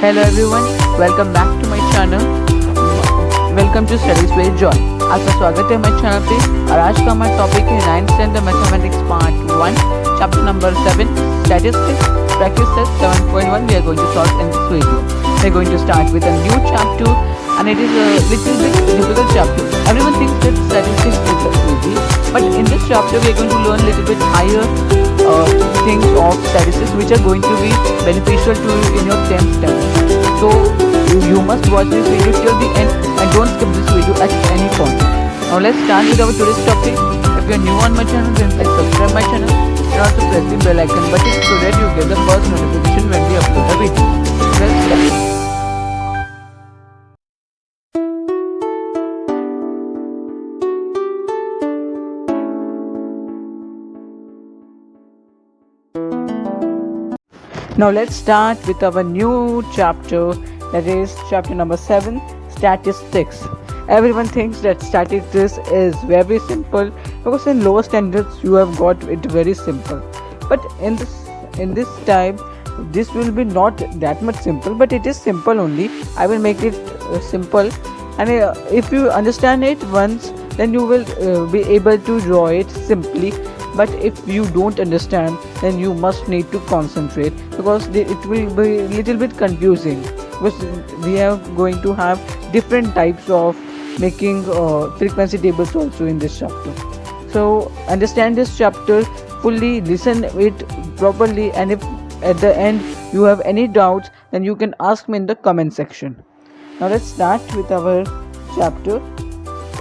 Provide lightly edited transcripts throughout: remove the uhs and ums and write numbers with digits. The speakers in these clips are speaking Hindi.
Hello everyone, welcome back to my channel. Welcome to Studies with Joy. आपका स्वागत है हमारे चैनल पे और आज का हमारा टॉपिक है 9th standard mathematics part 1 chapter number 7 statistics practice test 7.1 we are going to solve in this video. We are going to start with a new chapter and it is a little bit difficult chapter. Everyone thinks that statistics is easy, but in this chapter we are going to learn a little bit higher things of statistics which are going to be beneficial to you in your 10th standard. So you must watch this video till the end and don't skip this video at any point. Now let's start with our today's topic. If you are new on my channel, then please subscribe my channel and also press the bell icon button so that you get the first notification when we upload a video. Let's start. Now let's start with our new chapter, that is chapter number 7, statistics. Everyone thinks that statistics is very simple because in lower standards you have got it very simple. But in this time this will be not that much simple, but it is simple only. I will make it simple, and if you understand it once, then you will be able to draw it simply. But if you don't understand, then you must need to concentrate because it will be a little bit confusing, because we are going to have different types of making frequency tables also in this chapter. So understand this chapter fully, listen it properly, and if at the end you have any doubts, then you can ask me in the comment section. Now let's start with our chapter.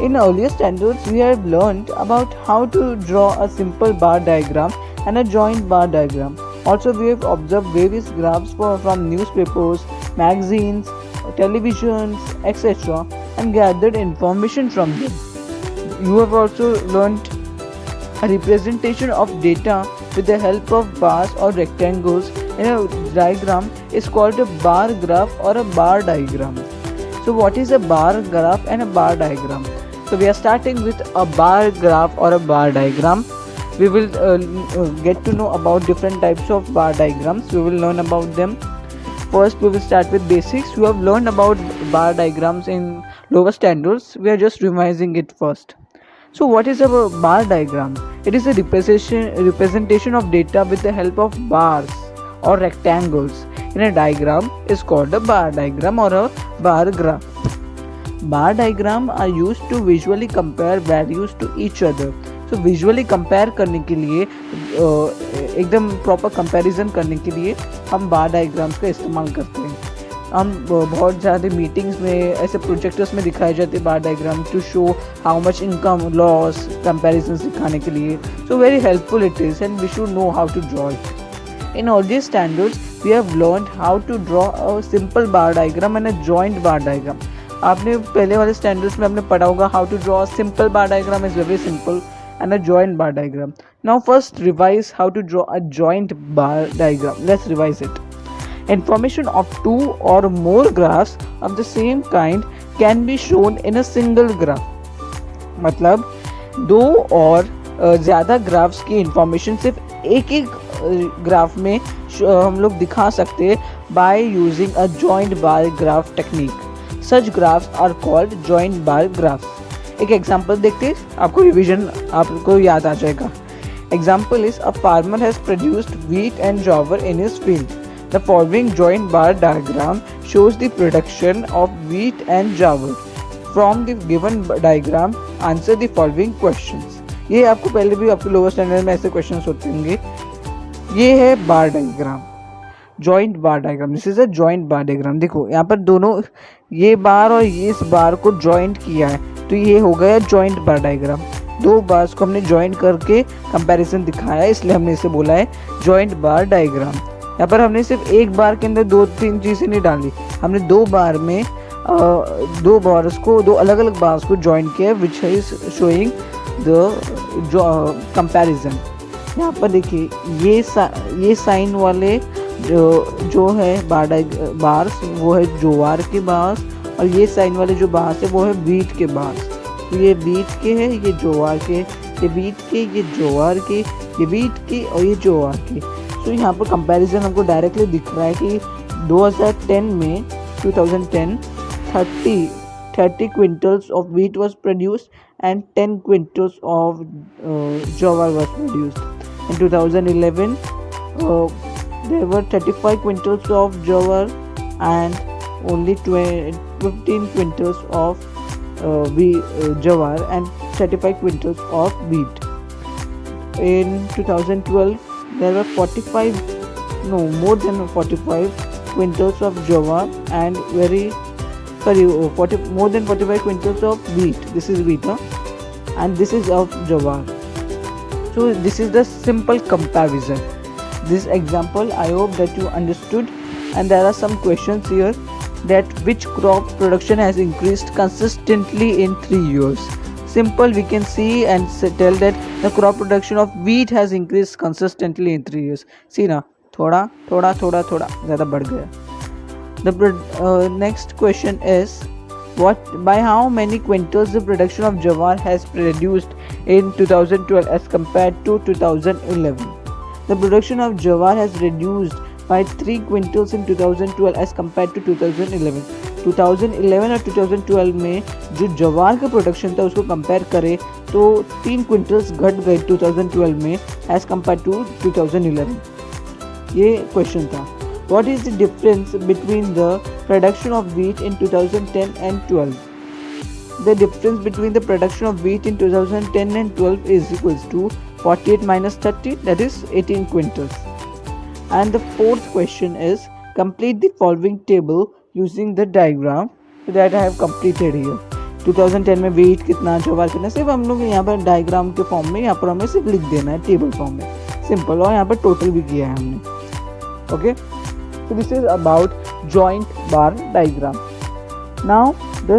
In earlier standards, we have learned about how to draw a simple bar diagram and a joint bar diagram. Also, we have observed various graphs from newspapers, magazines, televisions, etc. and gathered information from them. You have also learned a representation of data with the help of bars or rectangles in a diagram is called a bar graph or a bar diagram. So what is a bar graph and a bar diagram? So we are starting with a bar graph or a bar diagram. We will get to know about different types of bar diagrams. We will learn about them. First we will start with basics. You have learned about bar diagrams in lower standards. We are just revising it first. So what is a bar diagram? It is a representation of data with the help of bars or rectangles in a diagram is called a bar diagram or a bar graph. Bar diagram are used to visually compare values to each other. So visually compare करने के लिए एकदम proper comparison करने के लिए हम bar diagrams का इस्तेमाल करते हैं. हम बहुत ज़्यादा मीटिंग्स में ऐसे प्रोजेक्टर्स में दिखाए जाते हैं bar diagram to show how much income loss comparisons दिखाने के लिए. So very helpful it is and we should know how to draw it. In all these standards we have learned how to draw a simple bar diagram and a joint bar diagram. आपने पहले वाले स्टैंडर्ड्स में आपने पढ़ा होगा how to draw simple bar diagram is very simple and a joint bar diagram. Now first revise how to draw a joint bar diagram. Let's revise it. Information of two or more graphs of the same kind can be shown in a single graph. मतलब दो और ज़्यादा ग्राफ्स की इंफॉर्मेशन सिर्फ एक ग्राफ में हम लोग दिखा सकते हैं by using a joint bar graph technique. Such graphs are called joint bar graphs. एक एग्जाम्पल देखते हैं, आपको रिविजन आपको याद आ जाएगा. Example is a farmer has produced wheat and jowar in his field. The following joint bar diagram shows the production of wheat and jowar. From the given diagram, answer the following questions. ये आपको पहले भी आपके लोअर स्टैंडर्ड में ऐसे क्वेश्चन होते होंगे. ये है bar diagram, joint bar diagram. This is a joint bar diagram. देखो यहाँ पर दोनों ये बार और ये इस बार को जॉइंट किया है, तो ये हो गया जॉइंट बार डायग्राम. दो बार्स को हमने जॉइंट करके कंपैरिजन दिखाया है, इसलिए हमने इसे बोला है जॉइंट बार डायग्राम. यहाँ पर हमने सिर्फ एक बार के अंदर दो तीन चीज़ें नहीं डाली, हमने दो बार में दो बार्स को, दो अलग अलग बार्स को जॉइंट किया, which is showing the comparison. यहाँ पर देखिए ये साइन वाले जो है बार्स वो है जोवार के बार्स, और ये साइन वाले जो बार्स है वो है बीट के बार्स. तो ये बीट के है, ये जोवार के, ये बीट के, ये जोवार के, ये बीट के और ये जोवार के. तो यहाँ पर कंपैरिजन हमको डायरेक्टली दिख रहा है कि 2010 में 2010 30 quintals of wheat was produced and 10 quintals of jowar was produced. In 2011 there were 35 quintals of jowar and only 15 quintals of jowar and 35 quintals of wheat. In 2012 there were more than 45 quintals of jowar and more than 45 quintals of wheat. This is wheat, and this is of jowar. So this is the simple comparison. This example, I hope that you understood, and there are some questions here that which crop production has increased consistently in 3 years. Simple, we can see and tell that the crop production of wheat has increased consistently in 3 years. See ना, थोड़ा ज़्यादा बढ़ गया. The next question is, by how many quintals the production of jowar has reduced in 2012 as compared to 2011? The production of jowar has reduced by 3 quintals in 2012 as compared to 2011. 2011 और 2012 में जो जवार का प्रोडक्शन था उसको कंपेयर करें तो 3 क्विंटल्स घट गए 2012 में एज कंपेयर टू 2011. ये क्वेश्चन था. What is the difference between the production of wheat in 2010 and 12? The difference between the production of wheat in 2010 and 12 is equals to 48 minus 30, that is 18 quintals. And the fourth question is, complete the following table using the diagram that I have completed here. 2010 में wheat कितना, जवार कितना, सिर्फ हम लोग यहाँ पर डायग्राम के फॉर्म में यहाँ पर हमें सिर्फ लिख देना है टेबल फॉर्म में, सिंपल. और यहाँ पर टोटल भी किया है हमने. Okay, so this is about joint bar diagram. Now the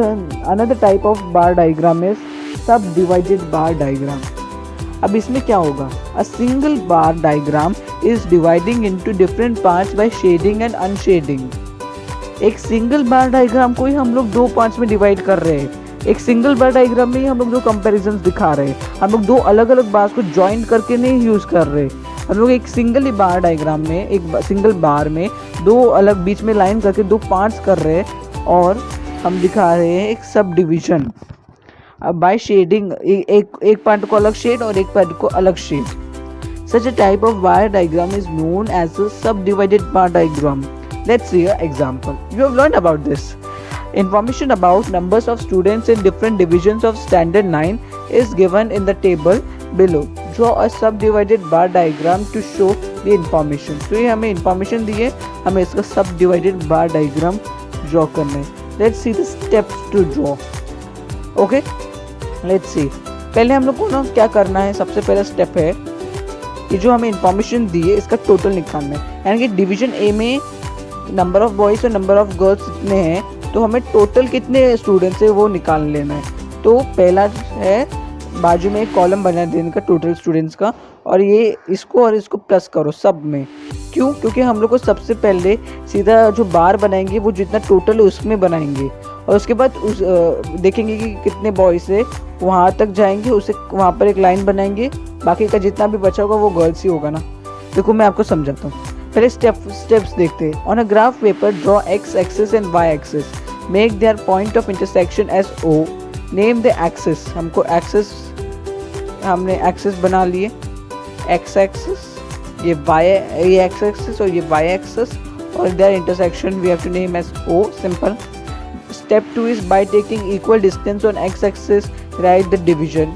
another type of bar diagram is subdivided bar diagram. अब इसमें क्या होगा? A single bar diagram is dividing into different parts by shading and unshading. एक सिंगल बार डायग्राम को ही हम लोग 2 पार्ट्स में डिवाइड कर रहे हैं. एक सिंगल बार डायग्राम में ही हम लोग 2 कंपैरिजंस दिखा रहे हैं. हम लोग 2 अलग अलग बार्स को ज्वाइन करके नहीं यूज कर रहे. हम लोग एक सिंगल बार डायग्राम में, एक सिंगल बार में 2 अलग बीच में लाइन करके 2 पार्ट्स कर रहे हैं और हम दिखा रहे हैं एक सब डिविजन बाय शेडिंग. एक पार्ट को अलग शेड और एक पार्ट को अलग shade. Such a type of bar diagram is known as a subdivided bar diagram. Let's see an example. You have learned about this. Information about numbers of students in different divisions of standard 9 is given in the table below. Draw a subdivided bar diagram to show the information. So ये हमें information दी है, हमें इसका subdivided bar diagram draw करना है. Let's see the steps to draw. Okay? Let's see. पहले हम लोग को ना क्या करना है, सबसे पहला स्टेप है कि जो हमें इंफॉर्मेशन दी है इसका टोटल निकालना है. यानी कि डिवीजन ए में नंबर ऑफ बॉयज़ और नंबर ऑफ गर्ल्स कितने हैं, तो हमें टोटल कितने स्टूडेंट्स है वो निकाल लेना है. तो पहला है बाजू में एक कॉलम बना देने का टोटल स्टूडेंट्स का, और ये इसको और इसको प्लस करो सब में. क्यों? क्योंकि हम लोग को सबसे पहले सीधा जो बार बनाएंगे वो जितना टोटल है उसमें बनाएंगे, और उसके बाद देखेंगे कि कितने बॉयज़ है, वहाँ तक जाएंगे, उसे वहाँ पर एक लाइन बनाएंगे, बाकी का जितना भी बचा होगा वो गर्ल्स ही होगा ना. देखो मैं आपको समझाता हूँ. पहले स्टेप्स देखते हैं. On a graph paper draw X axis and Y axis. Make their point of intersection as O. Name the axis. हमको एक्सिस, हमने एक्सिस बना लिए, एक्स एक्सिस, ये एक्स एक्सिस और ये वाई एक्सिस, और their intersection we have to name as O. Simple. Step 2 is by taking equal distance on X axis write the division.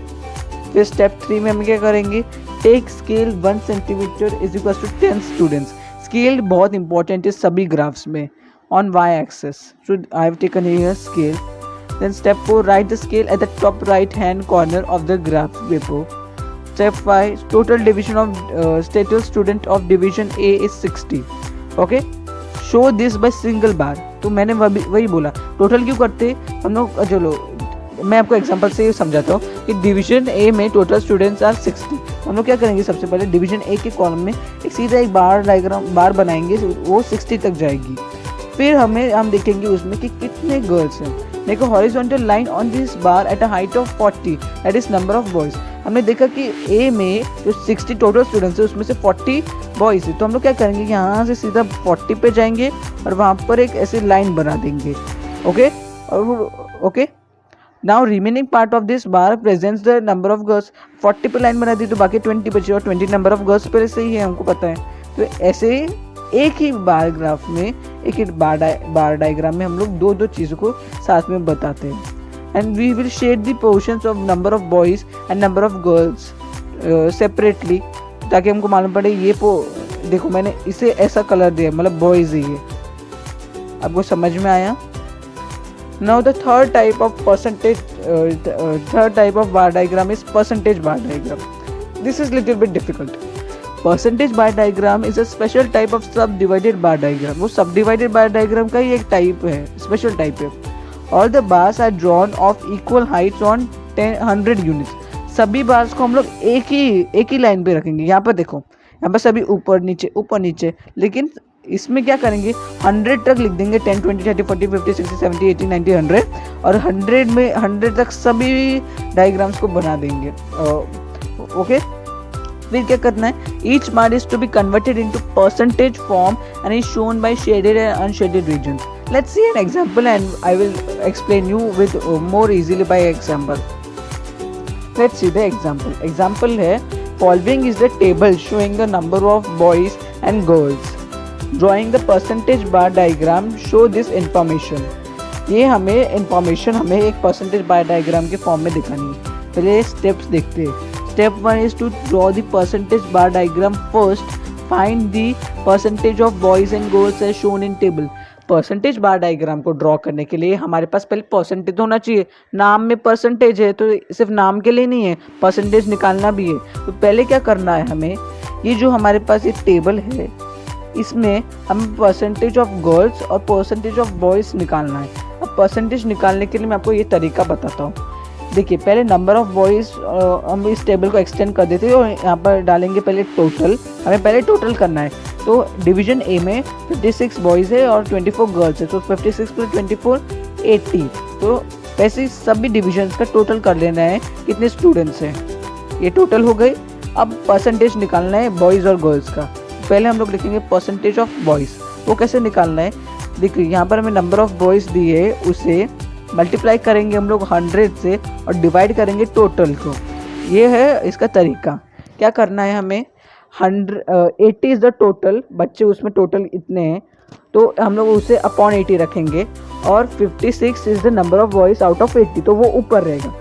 फिर स्टेप 3 में हम क्या करेंगे, take scale 1 centimetre is equal to 10 students. Scale बहुत इंपॉर्टेंट है सभी ग्राफ्स में. On Y axis, so I have taken here scale. Then step 4, write the scale at the top right hand corner of the graph paper. Step 5, total division of total student of division A is 60. Okay, show this by single bar. तो मैंने वही बोला, टोटल क्यों करते हम लोग. चलो मैं आपको एग्जांपल से समझाता हूँ कि डिवीजन ए में टोटल स्टूडेंट्स आर 60. हम लोग क्या करेंगे, सबसे पहले डिवीजन ए के कॉलम में एक सीधा एक बार बनाएंगे, वो 60 तक जाएगी. फिर हम देखेंगे उसमें कि कितने गर्ल्स हैं. देखो horizontal line on this bar at a height of 40, that is number of boys. हमने देखा कि ए में जो 60 टोटल स्टूडेंट्स है उसमें से 40 बॉयज़ है, तो हम लोग क्या करेंगे, यहाँ से सीधा 40 पे जाएंगे और वहाँ पर एक ऐसी लाइन बना देंगे। ओके, और okay, now remaining part of this bar presents the number of girls. 40 पे लाइन बना दी तो बाकी 20 बचे और 20 नंबर ऑफ गर्ल्स पहले से ही है, हमको पता है। तो ऐसे एक ही बार ग्राफ में, एक ही बार डायग्राम में हम लोग दो दो चीज़ों को साथ में बताते हैं। And we will shade the portions of number of boys and number of girls separately, ताकि हमको मालूम पड़े ये देखो मैंने इसे ऐसा कलर दिया, मतलब बॉयज़ ही है। आपको समझ में आया? Now the third type of bar diagram is percentage bar diagram. This is little bit difficult. Percentage bar diagram is a special type of subdivided bar diagram. वो subdivided bar diagram का ही एक type है, special type है। All the bars are drawn of equal heights on 100 units. सभी bars को हम लोग एक ही लाइन पे रखेंगे। यहाँ पर देखो, यहाँ पर सभी ऊपर नीचे, लेकिन इसमें क्या करेंगे, 100 तक लिख देंगे, 10 20 30 40 50 60 70 80 90 100, और 100 तक सभी डायग्राम्स को बना देंगे। ओके, फिर क्या करना है, each bar is to be converted into percentage form and is shown by shaded and unshaded regions. Let's see an example and I will explain you with more easily by example. Let's see the example है, following is the table showing the number of boys and girls. Drawing the percentage bar diagram show this information. ये हमें एक percentage bar diagram के फॉर्म में दिखानी है। पहले स्टेप्स देखते हैं। Step 1 is to draw the percentage bar diagram first. Find the percentage of boys and girls as shown in table. Percentage bar diagram को ड्रॉ करने के लिए हमारे पास पहले परसेंटेज होना चाहिए। नाम में परसेंटेज है तो सिर्फ नाम के लिए नहीं है, परसेंटेज निकालना भी है। तो पहले क्या करना है, हमें ये जो हमारे पास ये टेबल है इसमें हमें परसेंटेज ऑफ गर्ल्स और परसेंटेज ऑफ बॉयज़ निकालना है। अब परसेंटेज निकालने के लिए मैं आपको ये तरीका बताता हूँ। देखिए, पहले नंबर ऑफ बॉयज़ हम इस टेबल को एक्सटेंड कर देते हैं और यहाँ पर डालेंगे पहले टोटल। हमें पहले टोटल करना है। तो डिवीजन ए में 56 बॉयज़ है और 24 गर्ल्स है, तो 56 + 24 80। तो वैसे सभी डिविजन्स का टोटल कर लेना है, कितने स्टूडेंट्स हैं, ये टोटल हो गई। अब परसेंटेज निकालना है बॉयज़ और गर्ल्स का। पहले हम लोग लिखेंगे परसेंटेज ऑफ बॉयज़। वो कैसे निकालना है, देखिए यहाँ पर हमें नंबर ऑफ बॉयज़ दी है, उसे मल्टीप्लाई करेंगे हम लोग 100 से और डिवाइड करेंगे टोटल को। ये है इसका तरीका। क्या करना है हमें, 80 इज़ द टोटल, बच्चे उसमें टोटल इतने हैं तो हम लोग उसे अपॉन 80 रखेंगे, और 56 is the number of boys out of 80, तो वो ऊपर रहेगा।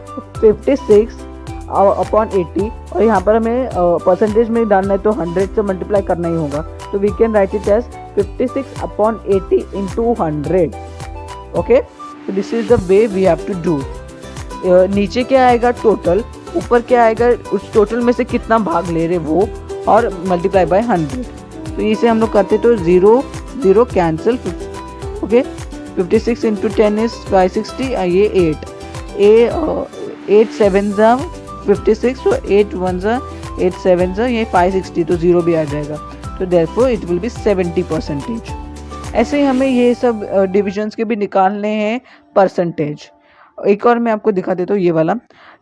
56 अपॉन 80, और यहाँ पर हमें परसेंटेज में डालना है तो 100 से मल्टीप्लाई करना ही होगा। तो we can write it as 56 upon 80 into 100। Okay, तो this is the way we have to do. नीचे क्या आएगा टोटल, ऊपर क्या आएगा उस टोटल में से कितना भाग ले रहे वो, और मल्टीप्लाई बाय 100। तो इसे हम लोग करते तो 0 0 कैंसिल। ओके, 56 इंटू 10 इज 560, ये 8 7 56, तो 8 1 8 7 ये 560, तो 0 भी आ जाएगा। तो देयरफॉर इट विल बी 70%। ऐसे ही हमें ये सब डिविजन्स के भी निकालने हैं परसेंटेज। एक और मैं आपको दिखा देता हूँ, ये वाला,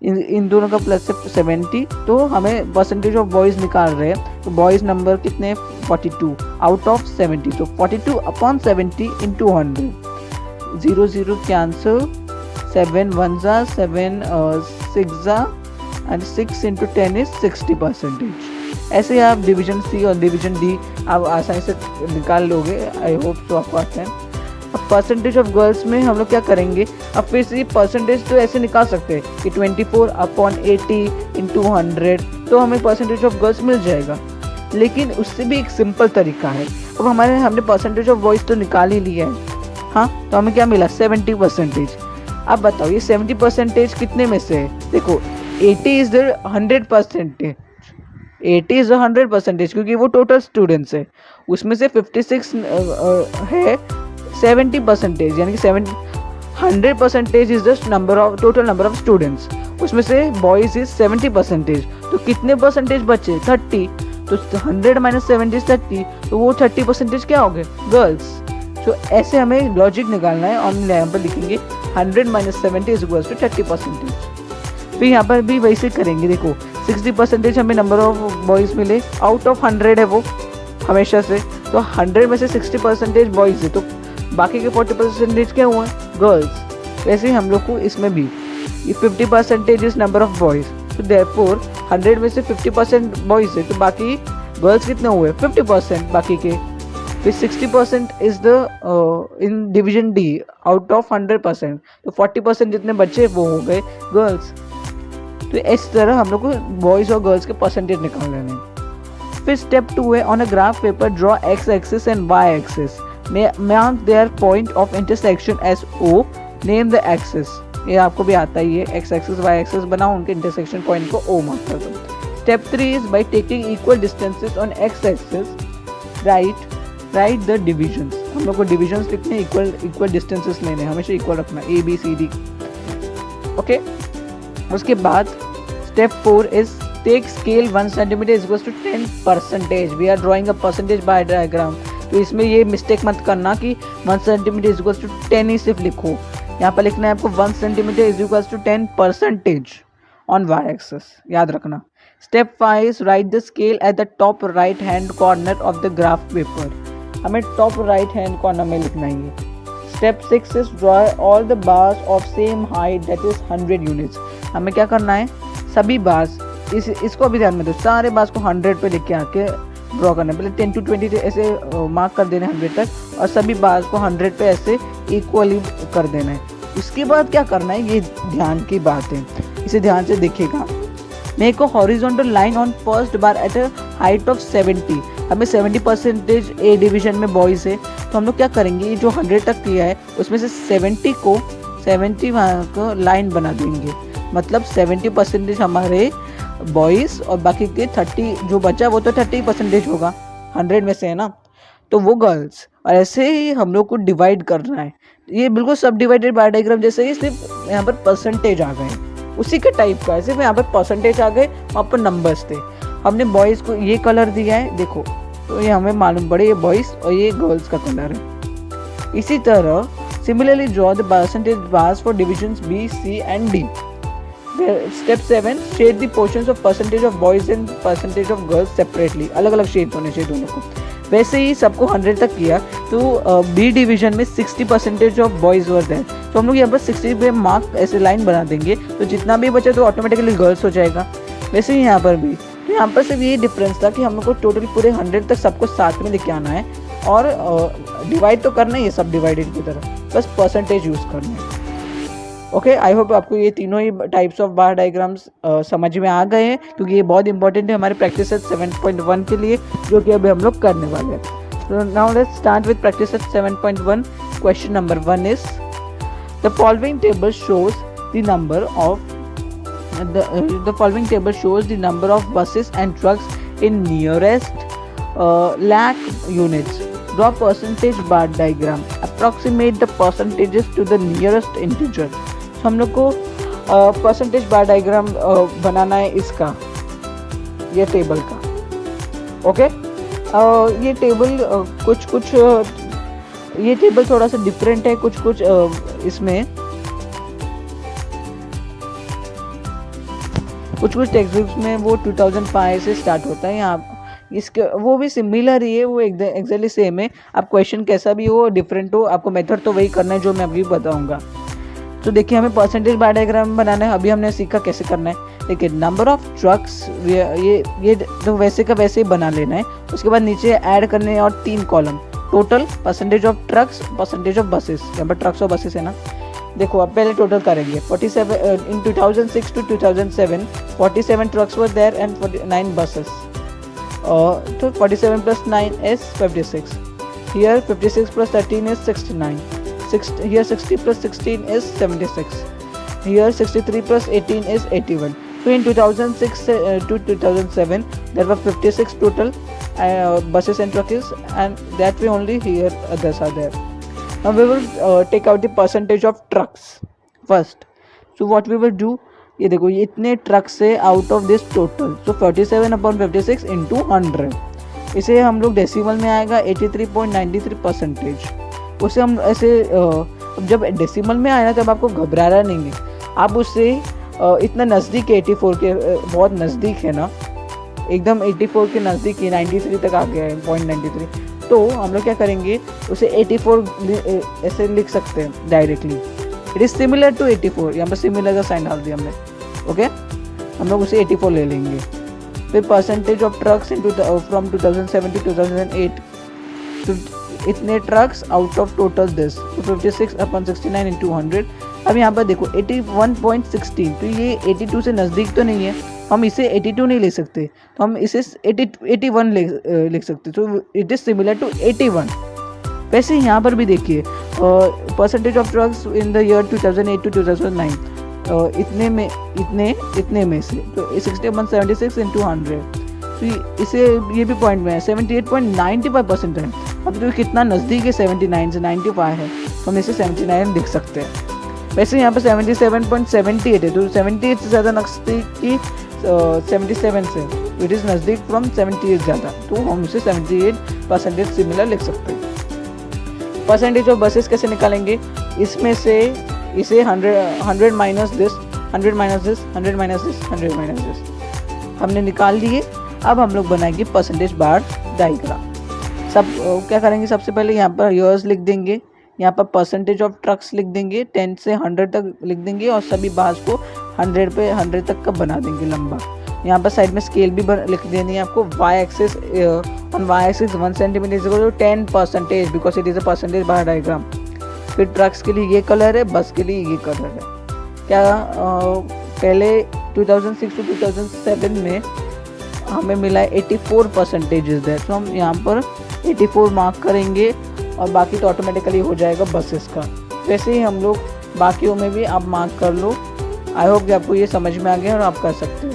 इन दोनों का प्लस है 70, तो हमें परसेंटेज ऑफ बॉयज़ निकाल रहे हैं। तो बॉयज़ नंबर कितने हैं, 42 आउट ऑफ 70, तो 42 upon 70 into 100। 0 0 cancel, 7 1 7 6 and 6 into 10 is 60%। ऐसे आप डिवीजन सी और डिवीजन डी आप आसानी से निकाल लोगे। आई होप तो आपको आता है। अब परसेंटेज ऑफ गर्ल्स में हम लोग क्या करेंगे, अब फिर से परसेंटेज तो ऐसे निकाल सकते हैं कि 24 अपॉन 80 इंटू 100, तो हमें परसेंटेज ऑफ गर्ल्स मिल जाएगा। लेकिन उससे भी एक सिंपल तरीका है। अब हमने परसेंटेज ऑफ बॉयज़ तो निकाल ही लिया है, हाँ, तो हमें क्या मिला, 70%। अब बताओ ये 70% कितने में से है। देखो 80 इज द 100%, 80 इज 100%, क्योंकि वो टोटल स्टूडेंट्स है। उसमें से 56 है 70%, यानी कि 100% is the number of total number of students. उसमें से बॉयज़ इज 70%, तो कितने परसेंटेज बचे, 30। तो 100 - 70 इज 30, तो वो 30% क्या हो गए, गर्ल्स। तो ऐसे हमें लॉजिक निकालना है, और यहाँ पर लिखेंगे 100 - 70 इज इक्वल्स टू 30%। फिर यहाँ पर भी वैसे करेंगे। देखो 60% हमें नंबर ऑफ बॉयज़ मिले, आउट ऑफ 100 है वो हमेशा से, तो 100 में से 60% बॉयज़ है, तो बाकी के 40% क्या हुआ, गर्ल्स। वैसे ही हम लोग को इसमें भी ये 50% इज नंबर ऑफ बॉयज़, तो देयरफॉर 100 में से 50% बॉयज़ है, तो बाकी गर्ल्स कितने हुए, 50% बाकी के। फिर 60% is the in division D out of 100%, तो 40% जितने बच्चे वो हो गए गर्ल्स। तो इस तरह हम लोग को बॉयज़ और गर्ल्स के परसेंटेज निकाल लेने हैं। फिर स्टेप 2 है, on a graph paper draw X axis and Y axis, mark their point of intersection as O, name the axis. ये आपको भी आता ही है, एक्स एक्सिस वाई एक्सिस बनाओ, उनके इंटरसेक्शन पॉइंट को ओ मार्क कर दो। Step 3 is by taking equal distances on X axis write the divisions. हम लोग को डिविजन्स लिखने, इक्वल डिस्टेंसेस लेने, हमेशा इक्वल रखना, A B C D. Okay, उसके बाद step 4 is take scale 1 centimetre is equal to 10%। We are drawing a percentage bar diagram, तो इसमें ये मिस्टेक मत करना कि 1 सेंटीमीटर इज इक्वल टू 10 ही सिर्फ लिखो, यहाँ पर लिखना है आपको 1 centimetre is equal to 10% on Y axis, याद रखना। Step 5 is write the scale at the top right hand corner of the graph paper, हमें टॉप राइट हैंड कॉर्नर में लिखना है। Step 6 is draw all the bars of same height that is 100 units, हमें क्या करना है, सभी बार्स, इसको भी ध्यान में दो, सारे बार्स को 100 पे लेके आके ड्रॉ करना है। पहले 10 to 20 ऐसे मार्क कर देना है 100 तक, और सभी बार्स को 100 पे ऐसे इक्वली कर देना है। उसके बाद क्या करना है, ये ध्यान की बात है, इसे ध्यान से देखिएगा। Make a horizontal line on first bar at a height of 70, हमें 70% ए डिवीजन में बॉयज़ है, तो हम लोग क्या करेंगे, ये जो 100 तक किया है उसमें से 70 को लाइन बना देंगे, मतलब 70% हमारे बॉयज़ और बाकी के 30 जो बचा वो तो 30% होगा 100 में से, है ना, तो वो गर्ल्स। और ऐसे ही हम लोग को डिवाइड करना है, ये बिल्कुल सब डिवाइडेड बाय डायग्राम जैसे ही, सिर्फ यहाँ पर परसेंटेज आ गए, उसी के टाइप का है, सिर्फ यहाँ पर परसेंटेज आ गए, वहाँ पर नंबर्स थे। हमने बॉयज़ को ये कलर दिया है, देखो, तो ये हमें मालूम पड़े ये बॉयज़ और ये गर्ल्स का कलर है। इसी तरह similarly draw the percentage bars for divisions B, C and D. Step 7 shade the portions of percentage of boys and percentage of girls separately, अलग अलग शेड होने चाहिए दोनों को। वैसे ही सबको 100 तक किया, तो बी डिवीजन में 60% ऑफ बॉयज़ वर देयर, तो हम लोग यहाँ पर 60 पे मार्क ऐसे लाइन बना देंगे, तो जितना भी बचे तो ऑटोमेटिकली गर्ल्स हो जाएगा। वैसे ही यहाँ पर भी, तो यहाँ पर सिर्फ ये डिफरेंस था कि हम लोग को टोटल पूरे 100 तक सबको साथ में लेके आना है, और डिवाइड तो करना ही है सब डिवाइडेड की तरह, बस परसेंटेज यूज़ करना है। ओके, आई होप आपको ये तीनों ही टाइप्स ऑफ बार डायग्राम्स समझ में आ गए हैं, क्योंकि ये बहुत इंपॉर्टेंट है हमारे प्रैक्टिस सेट 7.1 के लिए, जो कि अभी हम लोग करने वाले हैं। तो now let's start with practice set 7.1। Question number 1 is the following table shows the number of the following table shows the number of buses and trucks in nearest lakh units. Draw percentage bar diagram. Approximate the percentages to the nearest integer. So हम लोग को percentage bar diagram बनाना है इसका, ये टेबल का। ओके, ये टेबल ये टेबल थोड़ा सा डिफरेंट है, कुछ इसमें कुछ टेक्स्ट बुक्स में वो 2005 से स्टार्ट होता है, यहाँ इसके वो भी सिमिलर ही है, वो एग्जैक्टली सेम है। आप क्वेश्चन कैसा भी हो, डिफरेंट हो, आपको मेथड तो वही करना है जो मैं अभी बताऊंगा। तो देखिए, हमें परसेंटेज बार डायग्राम बनाना है, अभी हमने सीखा कैसे करना है। देखिए, नंबर ऑफ ट्रक्स, ये तो वैसे का वैसे ही बना लेना है। उसके बाद नीचे ऐड करने हैं और 3 column, total percentage of trucks, percentage of buses, यहाँ पर ट्रक्स और बसेस है ना। देखो, अब पहले टोटल करेंगे। 47 in 2006 to 2007 47 trucks were there and 49 buses, तो 47 plus 9 is 56, here 56 plus 13 is 69, here 60 plus 16 is 76, here 63 plus 18 is 81. So in 2006 to 2007 there were 56 total buses and trucks, and that way only here others are there. Now we will take out the percentage of trucks first. So what we will do, ये देखो, ये इतने ट्रक्स है आउट ऑफ दिस टोटल, तो 47/56 इंटू 100, इसे हम लोग डेसिमल में आएगा 83.93%। उसे हम ऐसे जब डेसिमल में आया ना तब आपको घबराना नहीं है, आप उससे इतना नज़दीक है 84 के, बहुत नज़दीक है ना, एकदम 84 के नज़दीक ही 93 तक आ गया है, 0.93। तो हम लोग क्या करेंगे, उसे 84 ऐसे लिख सकते हैं directly. It is similar to 84, यहाँ पर सिमिलर का साइन डाल दिया हमने। ओके, हम लोग उसे 84 ले लेंगे। फिर percentage of trucks in from 2007 to 2008, तो इतने trucks out of total this, तो 56/69 × 100। अब यहाँ पर देखो 81.16, तो ये 82 से नज़दीक तो नहीं है, हम इसे 82 नहीं ले सकते, तो हम इसे 81 लिख सकते, तो इट इज़ सिमिलर टू 81। वैसे यहाँ पर भी देखिए percentage of trucks in the year 2008 to 2009, इतने में से, तो 61.76 × 100, तो इसे ये भी पॉइंट में है 78.95% है। अब तो कितना नज़दीक है 79 से, 95 है, तो हम इसे 79 लिख सकते हैं। वैसे यहाँ पर 77.78 है, तो 78 से ज़्यादा नज़दीक की 77 से, तो इट इज़ नज़दीक फ्रॉम 78 ज़्यादा, तो हम उसे 78% सिमिलर लिख सकते हैं। परसेंटेज ऑफ बसेस कैसे निकालेंगे, इसमें से इसे 100 minus this, 100 minus this, 100 minus this, 100 minus this हमने निकाल लिए। अब हम लोग बनाएंगे परसेंटेज बार डायग्राम। सब क्या करेंगे, सबसे पहले यहाँ पर ईयर्स लिख देंगे, यहाँ पर परसेंटेज ऑफ ट्रक्स लिख देंगे, 10 से 100 तक लिख देंगे, और सभी बार्स को 100 पे 100 तक का बना देंगे लंबा। यहाँ पर साइड में स्केल भी लिख देनी है आपको। Y axis, on Y axis 1 centimetre is equal to 10%, because it is a percentage bar diagram. फिर ट्रक्स के लिए ये कलर है, बस के लिए ये कलर है। क्या पहले 2006 to 2007 में हमें मिला है 84% है, तो हम यहाँ पर 84 मार्क करेंगे, और बाकी तो ऑटोमेटिकली हो जाएगा बसेस का। वैसे ही हम लोग बाकियों में भी आप मार्क कर लो। आई होप कि आपको ये समझ में आ गया और आप कर सकते हो।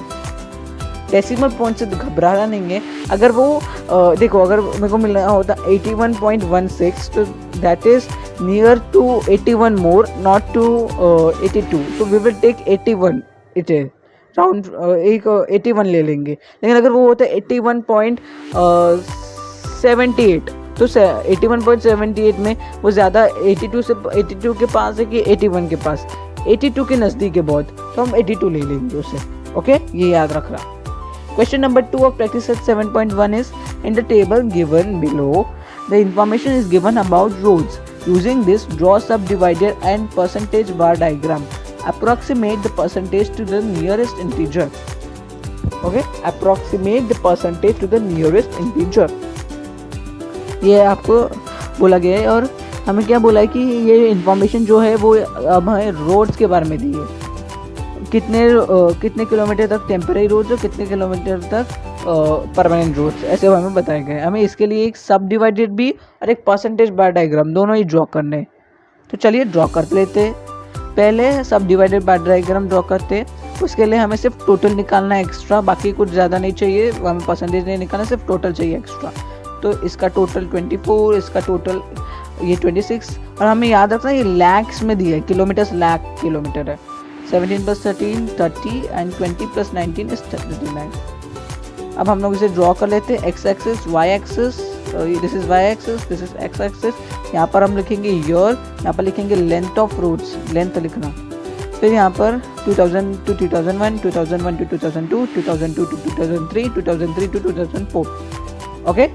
डेसिमल पॉइंट से घबराना नहीं है। अगर वो देखो, अगर मेरे को मिलना होता 81.16, तो that is near to 81 more, not to 82, तो वी विल टेक 81, इट है राउंड एक 81 ले लेंगे। लेकिन अगर वो होता है 81.78, तो 81.78 में वो ज़्यादा 82 के पास है कि 81 के पास, 82 के नज़दीक है बहुत, तो हम 82 ले लेंगे उसे। ओके, ये याद रखना। Question number 2 of practice set 7.1 is, in the table given below, the information is given about roads. Using this, draw subdivider and percentage bar diagram. Approximate the percentage to the nearest integer. Okay, approximate the percentage to the nearest integer. ये आपको बोला गया है, और हमें क्या बोला है कि ये इंफॉर्मेशन जो है वो अब हमें रोड्स के बारे में दी है। कितने किलोमीटर तक टेम्परेरी रोड्स और कितने किलोमीटर तक परमानेंट रोड्स, ऐसे हमें बताए गए। हमें इसके लिए एक सब डिवाइडेड भी और एक परसेंटेज बार डायग्राम दोनों ही ड्रॉ करने, तो चलिए ड्रॉ कर लेते। पहले सब डिवाइडेड बार डायग्राम ड्रॉ करते, उसके लिए हमें सिर्फ टोटल निकालना है एक्स्ट्रा, बाकी कुछ ज़्यादा नहीं चाहिए, हमें परसेंटेज नहीं निकालना, सिर्फ टोटल चाहिए एक्स्ट्रा। तो इसका टोटल 24, इसका टोटल ये 26, और हमें याद रखना ये लैक्स में दिया है, किलोमीटर्स लाख किलोमीटर है। 17 + 13 30 एंड 20 + 19 इज 39। अब हम लोग इसे ड्रॉ कर लेते हैं। X axis, Y axis, this is Y axis, this is X axis. यहाँ पर हम लिखेंगे ईयर, यहाँ पर लिखेंगे लेंथ ऑफ रोड्स, लेंथ लिखना। फिर यहाँ पर 2000 to 2001, 2001 to 2002, 2002 to 2003, 2003 to 2004। Okay,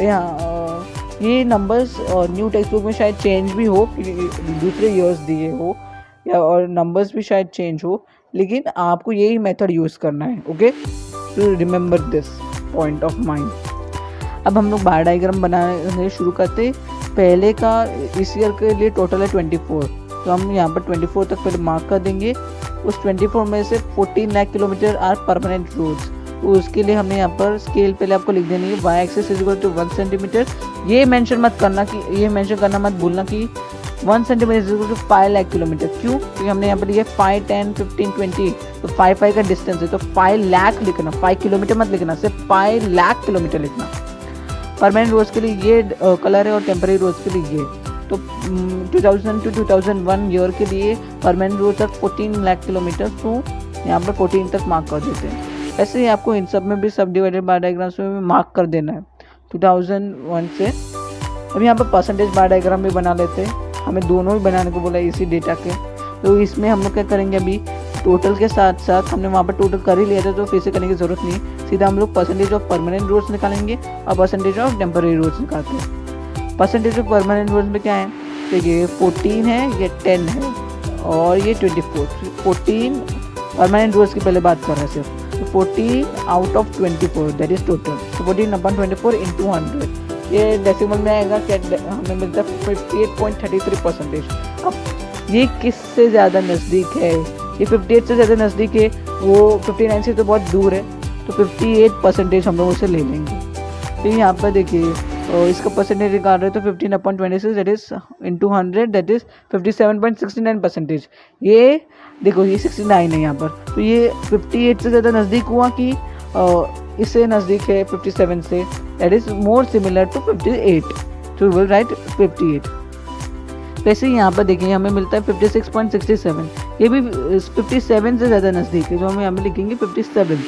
यहाँ ये नंबर्स न्यू टेक्स्ट बुक में शायद चेंज भी हो, दूसरे ईयर्स दिए हो, या और नंबर्स भी शायद चेंज हो, लेकिन आपको यही मेथड यूज़ करना है। Okay, to remember this point of mind. अब हम लोग बार डायग्राम बनाने शुरू करते। पहले का इस ईयर के लिए टोटल है 24, तो हम यहाँ पर 24 तक पहले मार्क कर देंगे। उस 24 में से 14 lakh kilometre are permanent roads, तो उसके लिए हमें यहाँ पर स्केल पहले आपको लिख देनी है। Y axis is equal to 1 centimetre. ये मेंशन मत करना कि, ये मेंशन करना मत भूलना कि 1 centimetre is equal to 5 lakh kilometre. क्यों? क्योंकि हमने यहाँ पर लिया 5, 10, 15, 20, तो 5 का डिस्टेंस है, तो 5 लाख लिखना, 5 किलोमीटर मत लिखना, सिर्फ 5 लाख किलोमीटर लिखना। परमानेंट रोड्स के लिए ये कलर है और टेम्परेरी रोड्स के लिए ये। तो 2000 to 2001 ईयर के लिए परमानेंट रोड तक 14 लाख किलोमीटर, तो यहाँ पर 14 तक मार्क कर देते हैं। ऐसे ही आपको इन सब में भी सब डिवाइडेड बार डायग्राम्स में भी मार्क कर देना है 2001 से। अब यहाँ पर परसेंटेज बार डायग्राम भी बना लेते हैं, हमें दोनों ही बनाने को बोला इसी डेटा के। तो इसमें हम लोग क्या करेंगे, अभी टोटल के साथ साथ हमने वहाँ पर टोटल कर ही लिया था, तो फिर से करने की ज़रूरत नहीं, सीधा हम लोग परसेंटेज ऑफ परमानेंट रोड्स निकालेंगे और परसेंटेज ऑफ टेम्पररी रोड्स निकालते हैं। परसेंटेज ऑफ परमानेंट रोड्स में क्या है, देखिए 14 है, ये 10 है और ये 24। 14 परमानेंट रोड्स की पहले बात कर रहे हैं सिर्फ, तो 14 out of 24 that is total, तो 14/24 इंटू 100, ये डेसिमल में आएगा, क्या हमें मिलता है 58.33%। अब ये किससे ज़्यादा नज़दीक है, ये 58 से ज़्यादा नज़दीक है, वो 59 से तो बहुत दूर है, तो 58% हम लोग उसे ले लेंगे। तो यहाँ पर देखिए इसका परसेंटेज निकाल रहे, तो 15/26 that is into 100 that is 57.69%। ये देखो ये 69 है यहाँ पर, तो ये 58 से ज़्यादा नज़दीक हुआ कि इससे नज़दीक है 57 से, that is more similar to 58, तो विल राइट 58। वैसे यहाँ पर देखिए हमें मिलता है 56.67, ये भी 57 से ज़्यादा नज़दीक है, जो हम यहाँ पर लिखेंगे 57।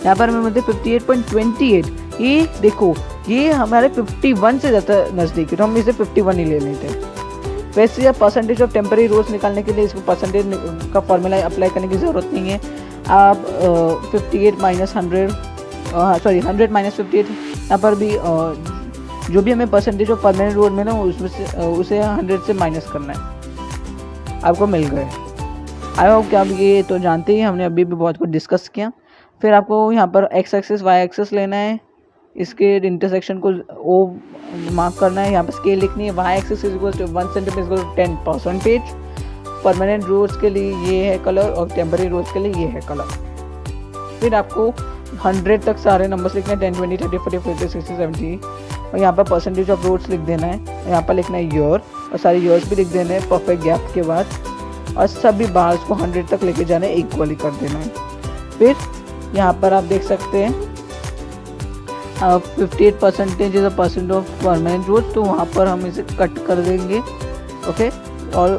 यहाँ पर हमें मिलते हैं 58.28, ये देखो ये हमारे 51 से ज़्यादा नज़दीक है, तो हम इसे 51 ही ले लेते हैं। वैसे अब परसेंटेज ऑफ टेम्पररी रोड्स निकालने के लिए इसको परसेंटेज का फॉर्मूला अप्लाई करने की ज़रूरत नहीं है। आप 58 माइनस 100 सॉरी 100 माइनस 58, यहाँ पर भी जो भी हमें परसेंटेज ऑफ परमानेंट रोड में ना उसमें से उसे 100 से माइनस करना है, आपको मिल गए। आई होप कि आप ये तो जानते ही, हमने अभी भी बहुत कुछ डिस्कस किया। फिर आपको यहाँ पर एक्स एक्सिस वाई एक्सिस लेना है, इसके इंटरसेक्शन को ओ मार्क करना है, यहाँ पर स्केल लिखनी है, Y axis is equal to 1 centimetre is equal to 10%। Permanent roads के लिए ये है कलर और टेम्पररी रोड्स के लिए ये है कलर। फिर आपको 100 तक सारे नंबर्स लिखने हैं, 10, 20, 30, 40, 50, 60, 70, और यहाँ पर परसेंटेज ऑफ रोड्स लिख देना है, यहाँ पर लिखना है ईयर, और सारे ईयर्स भी लिख देने हैं परफेक्ट गैप के बाद, और सभी बार्स को 100 तक लेके जाना है, इक्वली कर देना है। फिर यहाँ पर आप देख सकते हैं 58% is a percent of permanent road, तो वहाँ पर हम इसे कट कर देंगे, ओके, और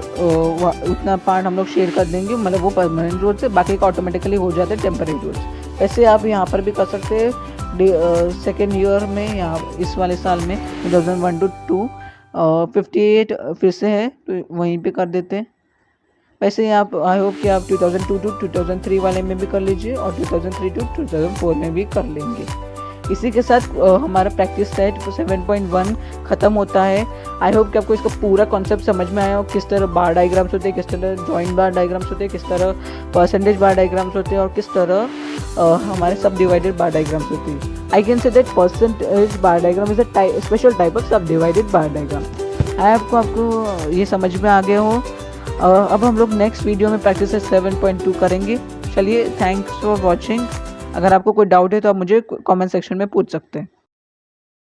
उतना पार्ट हम लोग शेयर कर देंगे, मतलब वो परमानेंट रोड से, बाकी का ऑटोमेटिकली हो जाता है टेम्पररी रोड। ऐसे आप यहाँ पर भी कर सकते हैं सेकेंड ईयर में, यहाँ इस वाले साल में 2001 to 2 58 फिर से है, तो वहीं पे कर देते हैं। वैसे ही आप आई होप कि आप 2002 to 2003 वाले में भी कर लीजिए और 2003 to 2004 में भी कर लेंगे। इसी के साथ हमारा प्रैक्टिस सेट 7.1 ख़त्म होता है। आई होप कि आपको इसका पूरा कॉन्सेप्ट समझ में आया हो, किस तरह बार डायग्राम्स होते हैं, किस तरह जॉइंट बार डायग्राम्स होते हैं, किस तरह परसेंटेज बार डायग्राम्स होते हैं और किस तरह हमारे सब डिवाइडेड बार डायग्राम्स होते हैं। I can say that percentage bar diagram is a special type of सब डिवाइडेड बार डायग्राम। आई आपको ये समझ में आ गया हो। अब हम लोग नेक्स्ट वीडियो में प्रैक्टिस 7.2 करेंगे। चलिए, थैंक्स फॉर वॉचिंग। अगर आपको कोई डाउट है तो आप मुझे कमेंट सेक्शन में पूछ सकते हैं।